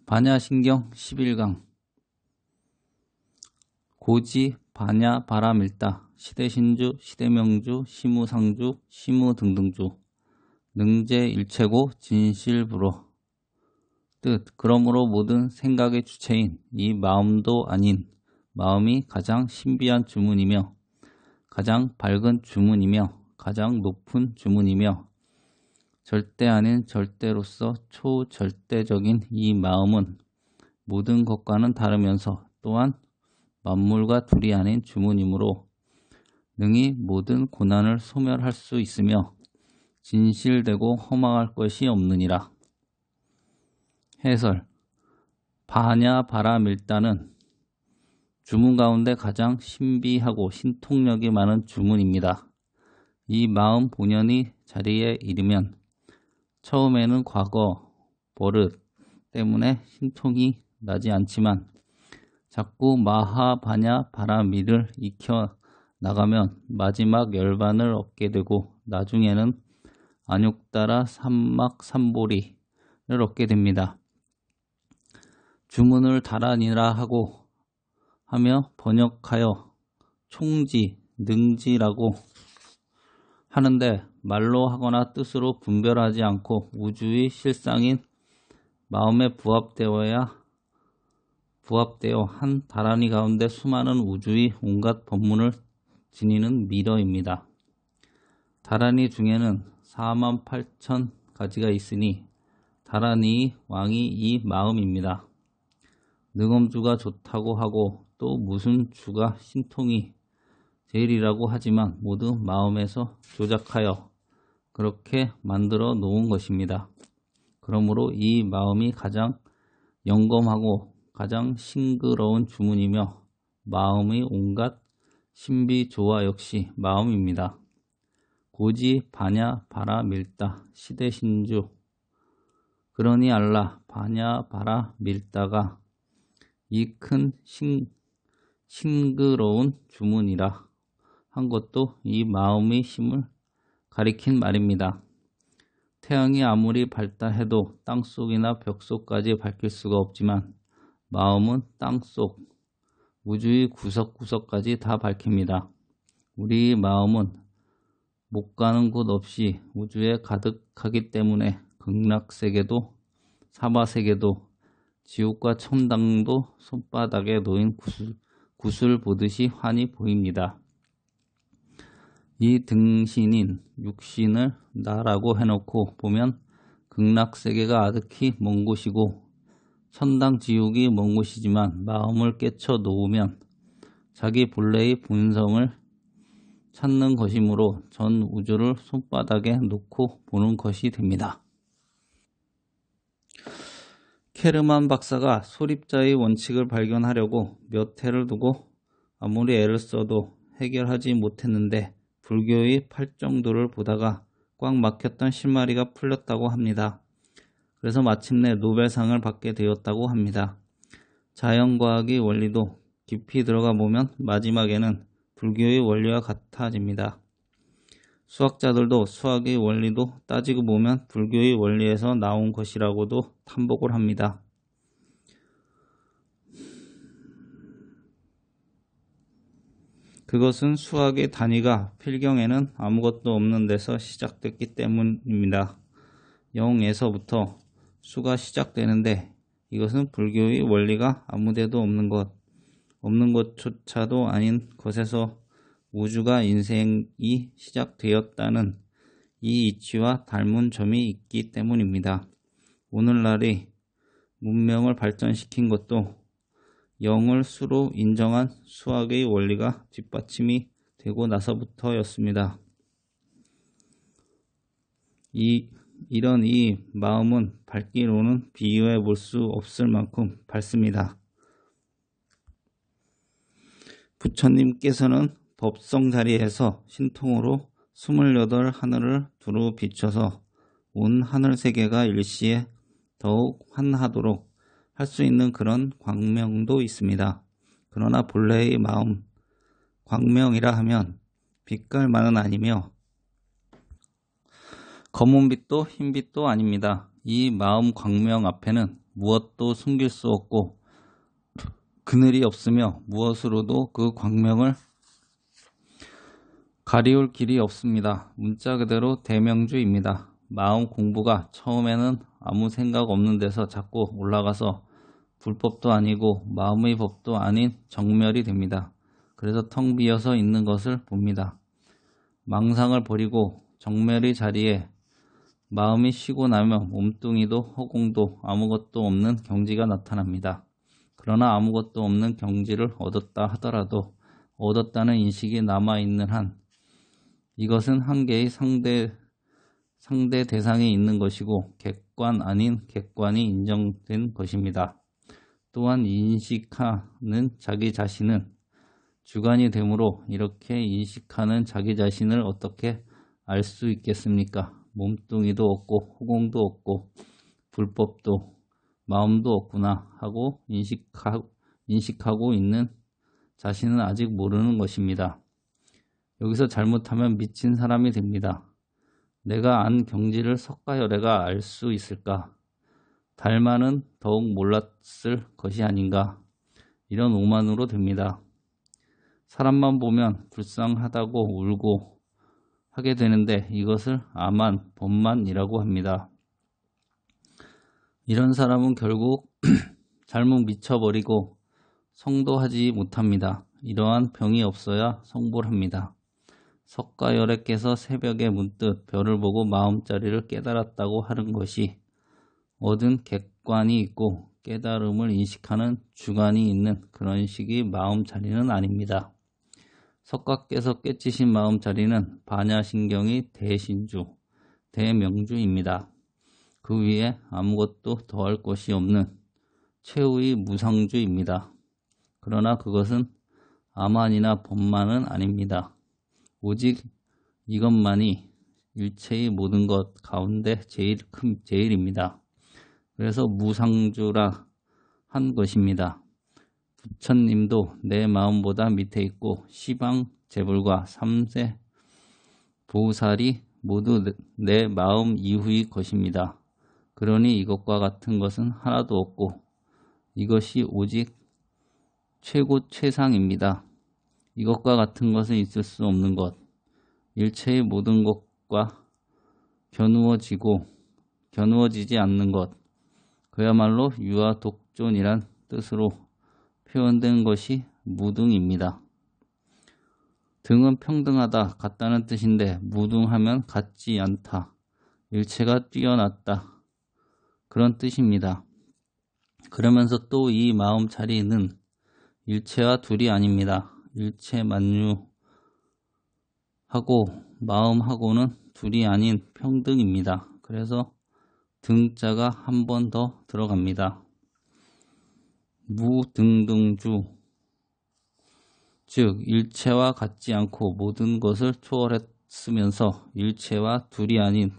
반야신경 11강 고지, 반야, 바라밀다, 시대신주, 시대명주, 시무상주, 시무등등주, 능제일체고 진실불허. 뜻, 그러므로 모든 생각의 주체인 이 마음도 아닌 마음이 가장 신비한 주문이며 가장 밝은 주문이며 가장 높은 주문이며 절대 아닌 절대로서 초절대적인 이 마음은 모든 것과는 다르면서 또한 만물과 둘이 아닌 주문이므로 능히 모든 고난을 소멸할 수 있으며 진실되고 허망할 것이 없느니라. 해설. 반야 바라밀다는 주문 가운데 가장 신비하고 신통력이 많은 주문입니다. 이 마음 본연이 자리에 이르면 처음에는 과거, 버릇 때문에 신통이 나지 않지만 자꾸 마하, 반야, 바라밀을 익혀 나가면 마지막 열반을 얻게 되고 나중에는 안욕따라 삼막 삼보리를 얻게 됩니다. 주문을 다란이라 하며 번역하여 총지, 능지라고 하는데 말로 하거나 뜻으로 분별하지 않고 우주의 실상인 마음에 부합되어 한 다란이 가운데 수많은 우주의 온갖 법문을 지니는 미러입니다. 다란이 중에는 48,000가지가 있으니 다란이의 왕이 이 마음입니다. 능엄주가 좋다고 하고 또 무슨 주가 신통이 제일이라고 하지만 모두 마음에서 조작하여 그렇게 만들어 놓은 것입니다. 그러므로 이 마음이 가장 영검하고 가장 싱그러운 주문이며 마음의 온갖 신비조화 역시 마음입니다. 고지, 반야, 바라, 밀다, 시대신주. 그러니 알라, 반야, 바라, 밀다가 이 큰 싱그러운 주문이라 한 것도 이 마음의 힘을 가리킨 말입니다. 태양이 아무리 밝다 해도 땅속이나 벽속까지 밝힐 수가 없지만 마음은 땅속, 우주의 구석구석까지 다 밝힙니다. 우리 마음은 못 가는 곳 없이 우주에 가득하기 때문에 극락세계도 사바세계도 지옥과 천당도 손바닥에 놓인 구슬 보듯이 환히 보입니다. 이 등신인 육신을 나라고 해놓고 보면 극락세계가 아득히 먼 곳이고 천당 지옥이 먼 곳이지만 마음을 깨쳐 놓으면 자기 본래의 본성을 찾는 것이므로 전 우주를 손바닥에 놓고 보는 것이 됩니다. 케르만 박사가 소립자의 원칙을 발견하려고 몇 해를 두고 아무리 애를 써도 해결하지 못했는데 불교의 팔정도를 보다가 꽉 막혔던 실마리가 풀렸다고 합니다. 그래서 마침내 노벨상을 받게 되었다고 합니다. 자연과학의 원리도 깊이 들어가 보면 마지막에는 불교의 원리와 같아집니다. 수학자들도 수학의 원리도 따지고 보면 불교의 원리에서 나온 것이라고도 탐복을 합니다. 그것은 수학의 단위가 필경에는 아무것도 없는 데서 시작됐기 때문입니다. 0에서부터 수가 시작되는데 이것은 불교의 원리가 아무데도 없는 것조차도 아닌 것에서 우주가 인생이 시작되었다는 이 이치와 닮은 점이 있기 때문입니다. 오늘날의 문명을 발전시킨 것도 0을 수로 인정한 수학의 원리가 뒷받침이 되고 나서부터였습니다. 이런 이 마음은 밝기로는 비유해 볼 수 없을 만큼 밝습니다. 부처님께서는 법성 자리에서 신통으로 28 하늘을 두루 비춰서 온 하늘 세계가 일시에 더욱 환하도록 할 수 있는 그런 광명도 있습니다. 그러나 본래의 마음, 광명이라 하면 빛깔만은 아니며 검은빛도 흰빛도 아닙니다. 이 마음 광명 앞에는 무엇도 숨길 수 없고 그늘이 없으며 무엇으로도 그 광명을 가리울 길이 없습니다. 문자 그대로 대명주입니다. 마음 공부가 처음에는 아무 생각 없는 데서 자꾸 올라가서 불법도 아니고 마음의 법도 아닌 정멸이 됩니다. 그래서 텅 비어서 있는 것을 봅니다. 망상을 버리고 정멸의 자리에 마음이 쉬고 나면 몸뚱이도 허공도 아무것도 없는 경지가 나타납니다. 그러나 아무것도 없는 경지를 얻었다 하더라도 얻었다는 인식이 남아있는 한 이것은 한 개의 상대 대상이 있는 것이고 객관 아닌 객관이 인정된 것입니다. 또한 인식하는 자기 자신은 주관이 되므로 이렇게 인식하는 자기 자신을 어떻게 알 수 있겠습니까? 몸뚱이도 없고 허공도 없고 불법도 마음도 없구나 하고 인식하고 있는 자신은 아직 모르는 것입니다. 여기서 잘못하면 미친 사람이 됩니다. 내가 안 경지를 석가열애가 알 수 있을까? 달만은 더욱 몰랐을 것이 아닌가? 이런 오만으로 됩니다. 사람만 보면 불쌍하다고 울고 하게 되는데 이것을 아만, 법만이라고 합니다. 이런 사람은 결국 잘못 미쳐버리고 성도하지 못합니다. 이러한 병이 없어야 성불 합니다. 석가열애께서 새벽에 문득 별을 보고 마음자리를 깨달았다고 하는 것이 얻은 객관이 있고 깨달음을 인식하는 주관이 있는 그런 식의 마음자리는 아닙니다. 석가께서 깨치신 마음자리는 반야신경의 대신주, 대명주입니다. 그 위에 아무것도 더할 것이 없는 최후의 무상주입니다. 그러나 그것은 아만이나 법만은 아닙니다. 오직 이것만이 일체의 모든 것 가운데 제일입니다. 그래서 무상주라 한 것입니다. 부처님도 내 마음보다 밑에 있고 시방 재불과 삼세 보살이 모두 내 마음 이후의 것입니다. 그러니 이것과 같은 것은 하나도 없고 이것이 오직 최고 최상입니다. 이것과 같은 것은 있을 수 없는 것, 일체의 모든 것과 겨누어지지 않는 것, 그야말로 유아 독존이란 뜻으로 표현된 것이 무등입니다. 등은 평등하다, 같다는 뜻인데 무등하면 같지 않다, 일체가 뛰어났다 그런 뜻입니다. 그러면서 또 이 마음 자리는 일체와 둘이 아닙니다. 일체 만유하고 마음하고는 둘이 아닌 평등입니다. 그래서 등자가 한 번 더 들어갑니다. 무등등주, 즉 일체와 같지 않고 모든 것을 초월했으면서 일체와 둘이 아닌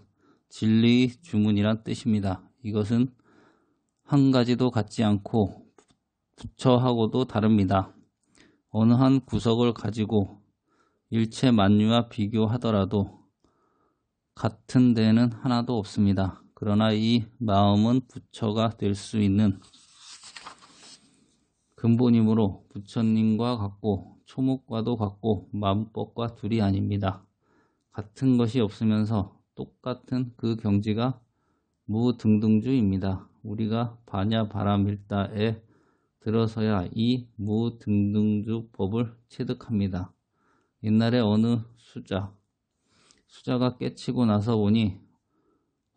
진리의 주문이란 뜻입니다. 이것은 한 가지도 같지 않고 부처하고도 다릅니다. 어느 한 구석을 가지고 일체 만유와 비교하더라도 같은 데는 하나도 없습니다. 그러나 이 마음은 부처가 될 수 있는 근본이므로 부처님과 같고 초목과도 같고 마음법과 둘이 아닙니다. 같은 것이 없으면서 똑같은 그 경지가 무등등주입니다. 우리가 반야바라밀다에 들어서야 이 무등등주 법을 체득합니다. 옛날에 어느 수자가 깨치고 나서 보니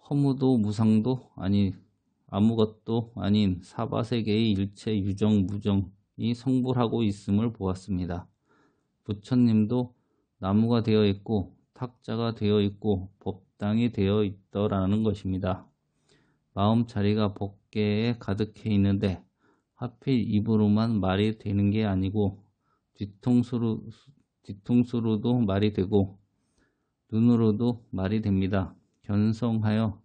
허무도 무상도 아무것도 아닌 사바세계의 일체 유정 무정이 성불하고 있음을 보았습니다. 부처님도 나무가 되어 있고 탁자가 되어 있고 법당이 되어 있더라는 것입니다. 마음 자리가 법계에 가득해 있는데 하필 입으로만 말이 되는 게 아니고 뒤통수로도 말이 되고 눈으로도 말이 됩니다. 견성하여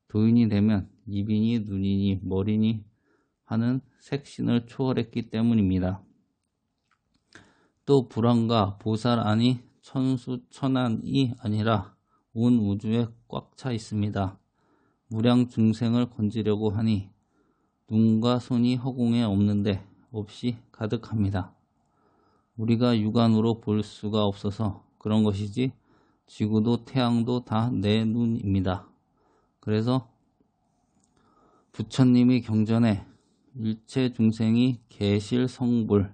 도인이 되면 입이니 눈이니 머리니 하는 색신을 초월했기 때문입니다. 또 불안과 보살 안이 천수천안이 아니라 온 우주에 꽉 차 있습니다. 무량 중생을 건지려고 하니 눈과 손이 허공에 없는데 없이 가득합니다. 우리가 육안으로 볼 수가 없어서 그런 것이지 지구도 태양도 다 내 눈입니다. 그래서 부처님이 경전에 일체 중생이 계실 성불,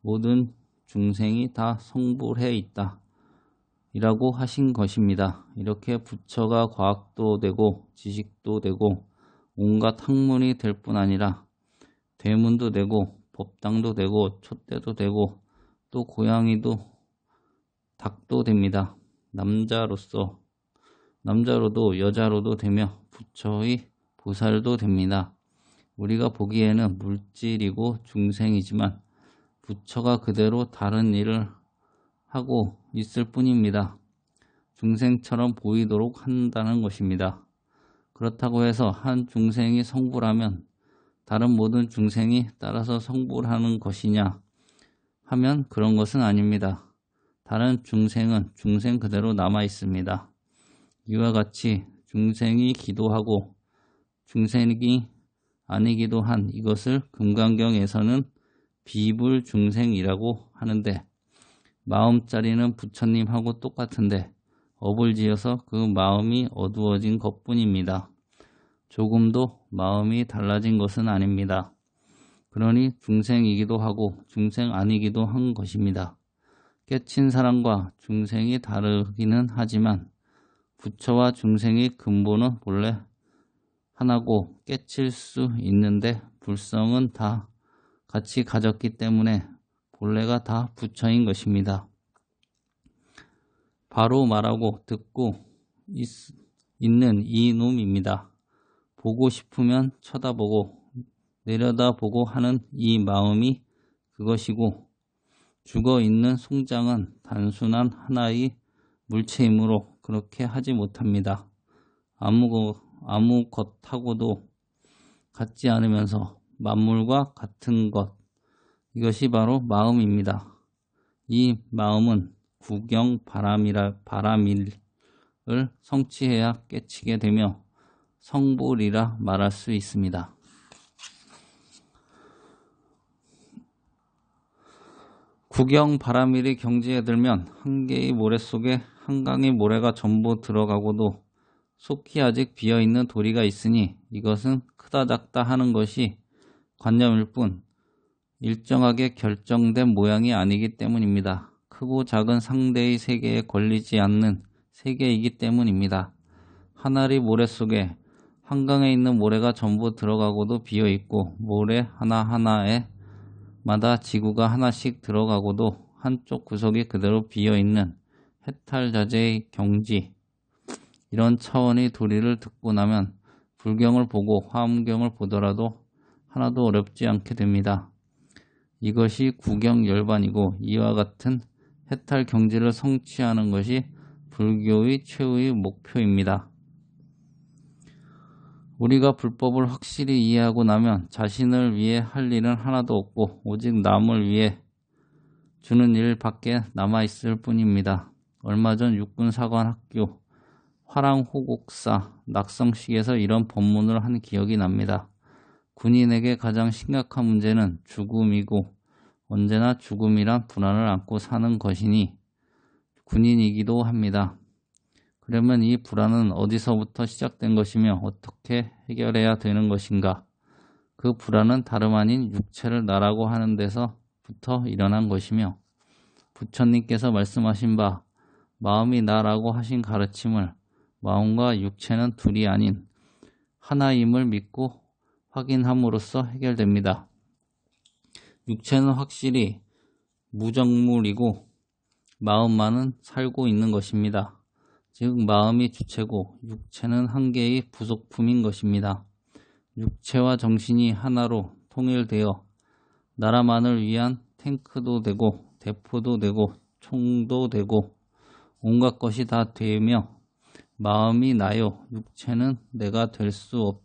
모든 중생이 다 성불해 있다 이라고 하신 것입니다. 이렇게 부처가 과학도 되고 지식도 되고 온갖 학문이 될 뿐 아니라 대문도 되고 법당도 되고 촛대도 되고 또 고양이도 닭도 됩니다. 남자로도 여자로도 되며 부처의 보살도 됩니다. 우리가 보기에는 물질이고 중생이지만 부처가 그대로 다른 일을 하고 있을 뿐입니다. 중생처럼 보이도록 한다는 것입니다. 그렇다고 해서 한 중생이 성불하면 다른 모든 중생이 따라서 성불하는 것이냐 하면 그런 것은 아닙니다. 다른 중생은 중생 그대로 남아 있습니다. 이와 같이 중생이 기도하고 중생이 아니기도 한 이것을 금강경에서는 비불중생이라고 하는데 마음자리는 부처님하고 똑같은데 업을 지어서 그 마음이 어두워진 것뿐입니다. 조금도 마음이 달라진 것은 아닙니다. 그러니 중생이기도 하고 중생 아니기도 한 것입니다. 깨친 사람과 중생이 다르기는 하지만 부처와 중생의 근본은 본래 하나고 깨칠 수 있는데 불성은 다 같이 가졌기 때문에 본래가 다 부처인 것입니다. 바로 말하고 듣고 있는 이 놈입니다. 보고 싶으면 쳐다보고 내려다보고 하는 이 마음이 그것이고 죽어있는 송장은 단순한 하나의 물체이므로 그렇게 하지 못합니다. 아무 것하고도 같지 않으면서 만물과 같은 것, 이것이 바로 마음입니다. 이 마음은 구경바람을 성취해야 깨치게 되며 성불이라 말할 수 있습니다. 구경바람일이 경지에 들면 한 개의 모래 속에 한강의 모래가 전부 들어가고도 속히 아직 비어있는 도리가 있으니 이것은 크다 작다 하는 것이 관념일 뿐 일정하게 결정된 모양이 아니기 때문입니다. 크고 작은 상대의 세계에 걸리지 않는 세계이기 때문입니다. 하나리 모래 속에 한강에 있는 모래가 전부 들어가고도 비어있고 모래 하나하나에 마다 지구가 하나씩 들어가고도 한쪽 구석이 그대로 비어있는 해탈자재의 경지, 이런 차원의 도리를 듣고 나면 불경을 보고 화엄경을 보더라도 하나도 어렵지 않게 됩니다. 이것이 구경열반이고 이와 같은 해탈 경지를 성취하는 것이 불교의 최후의 목표입니다. 우리가 불법을 확실히 이해하고 나면 자신을 위해 할 일은 하나도 없고 오직 남을 위해 주는 일밖에 남아있을 뿐입니다. 얼마 전 육군사관학교 화랑호곡사 낙성식에서 이런 법문을 한 기억이 납니다. 군인에게 가장 심각한 문제는 죽음이고 언제나 죽음이란 불안을 안고 사는 것이니 군인이기도 합니다. 그러면 이 불안은 어디서부터 시작된 것이며 어떻게 해결해야 되는 것인가? 그 불안은 다름 아닌 육체를 나라고 하는 데서부터 일어난 것이며 부처님께서 말씀하신 바 마음이 나라고 하신 가르침을 마음과 육체는 둘이 아닌 하나임을 믿고 확인함으로써 해결됩니다. 육체는 확실히 무정물이고 마음만은 살고 있는 것입니다. 즉 마음이 주체고 육체는 한 개의 부속품인 것입니다. 육체와 정신이 하나로 통일되어 나라만을 위한 탱크도 되고 대포도 되고 총도 되고 온갖 것이 다 되며 마음이 나요 육체는 내가 될 수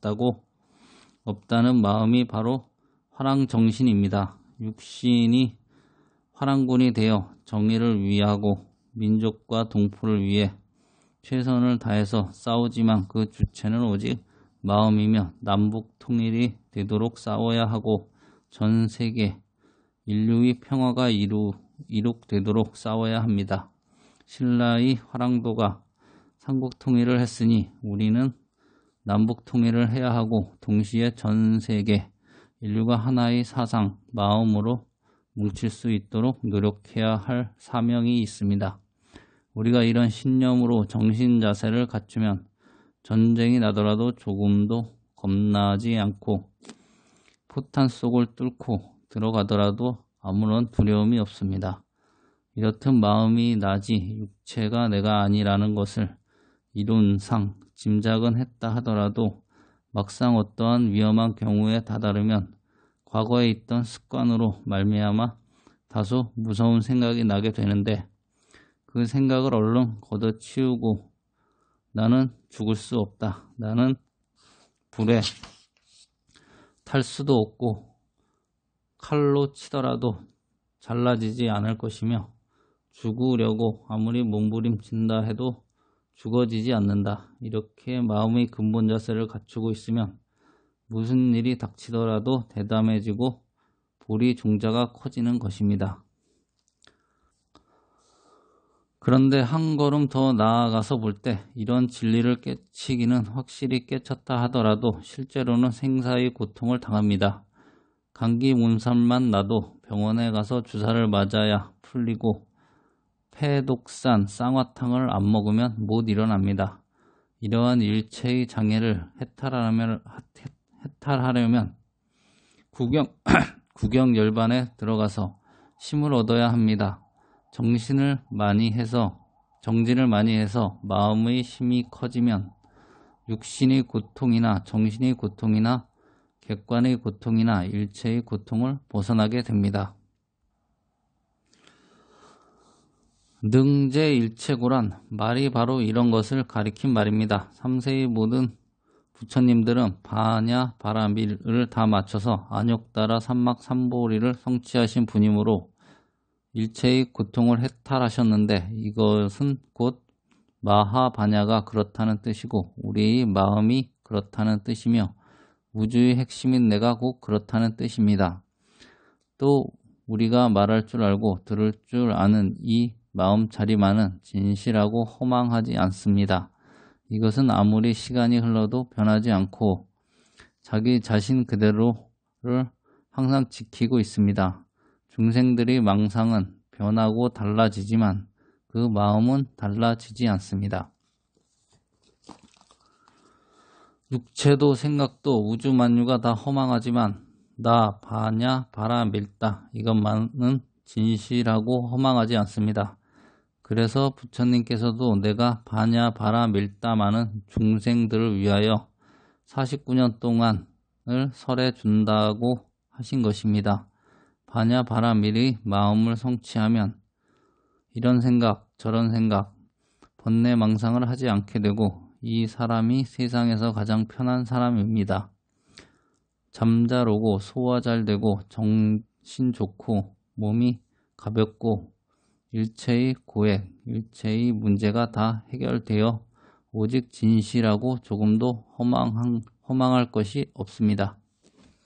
없다는 마음이 바로 화랑정신입니다. 육신이 화랑군이 되어 정의를 위하고 민족과 동포를 위해 최선을 다해서 싸우지만 그 주체는 오직 마음이며 남북 통일이 되도록 싸워야 하고 전 세계 인류의 평화가 이룩되도록 싸워야 합니다. 신라의 화랑도가 삼국 통일을 했으니 우리는 남북 통일을 해야 하고 동시에 전 세계 인류가 하나의 사상, 마음으로 뭉칠 수 있도록 노력해야 할 사명이 있습니다. 우리가 이런 신념으로 정신 자세를 갖추면 전쟁이 나더라도 조금도 겁나지 않고 포탄 속을 뚫고 들어가더라도 아무런 두려움이 없습니다. 이렇듯 마음이 나지 육체가 내가 아니라는 것을 이론상 짐작은 했다 하더라도 막상 어떠한 위험한 경우에 다다르면 과거에 있던 습관으로 말미암아 다소 무서운 생각이 나게 되는데 그 생각을 얼른 걷어치우고 나는 죽을 수 없다. 나는 불에 탈 수도 없고 칼로 치더라도 잘라지지 않을 것이며 죽으려고 아무리 몸부림친다 해도 죽어지지 않는다. 이렇게 마음의 근본 자세를 갖추고 있으면 무슨 일이 닥치더라도 대담해지고 보리 종자가 커지는 것입니다. 그런데 한 걸음 더 나아가서 볼 때 이런 진리를 깨치기는 확실히 깨쳤다 하더라도 실제로는 생사의 고통을 당합니다. 감기 몸살만 나도 병원에 가서 주사를 맞아야 풀리고 폐독산 쌍화탕을 안 먹으면 못 일어납니다. 이러한 일체의 장애를 해탈하려면 구경열반에 들어가서 힘을 얻어야 합니다. 정진을 많이 해서 마음의 힘이 커지면 육신의 고통이나 정신의 고통이나 객관의 고통이나 일체의 고통을 벗어나게 됩니다. 능제일체고란 말이 바로 이런 것을 가리킨 말입니다. 3세의 모든 부처님들은 바냐 바라밀을 다 맞춰서 안욕따라 삼막삼보리를 성취하신 분이므로 일체의 고통을 해탈하셨는데 이것은 곧 마하바냐가 그렇다는 뜻이고 우리의 마음이 그렇다는 뜻이며 우주의 핵심인 내가 곧 그렇다는 뜻입니다. 또 우리가 말할 줄 알고 들을 줄 아는 이 마음자리만은 진실하고 허망하지 않습니다. 이것은 아무리 시간이 흘러도 변하지 않고 자기 자신 그대로를 항상 지키고 있습니다. 중생들의 망상은 변하고 달라지지만 그 마음은 달라지지 않습니다. 육체도 생각도 우주 만유가 다 허망하지만 나 바냐 바라 밀다 이것만은 진실하고 허망하지 않습니다. 그래서 부처님께서도 내가 바냐 바라 밀다마는 중생들을 위하여 49년 동안을 설해 준다고 하신 것입니다. 바냐 바라 밀의 마음을 성취하면 이런 생각 저런 생각 번뇌망상을 하지 않게 되고 이 사람이 세상에서 가장 편한 사람입니다. 잠자로고 소화 잘 되고 정신 좋고 몸이 가볍고 일체의 고액, 일체의 문제가 다 해결되어 오직 진실하고 조금도 허망할 것이 없습니다.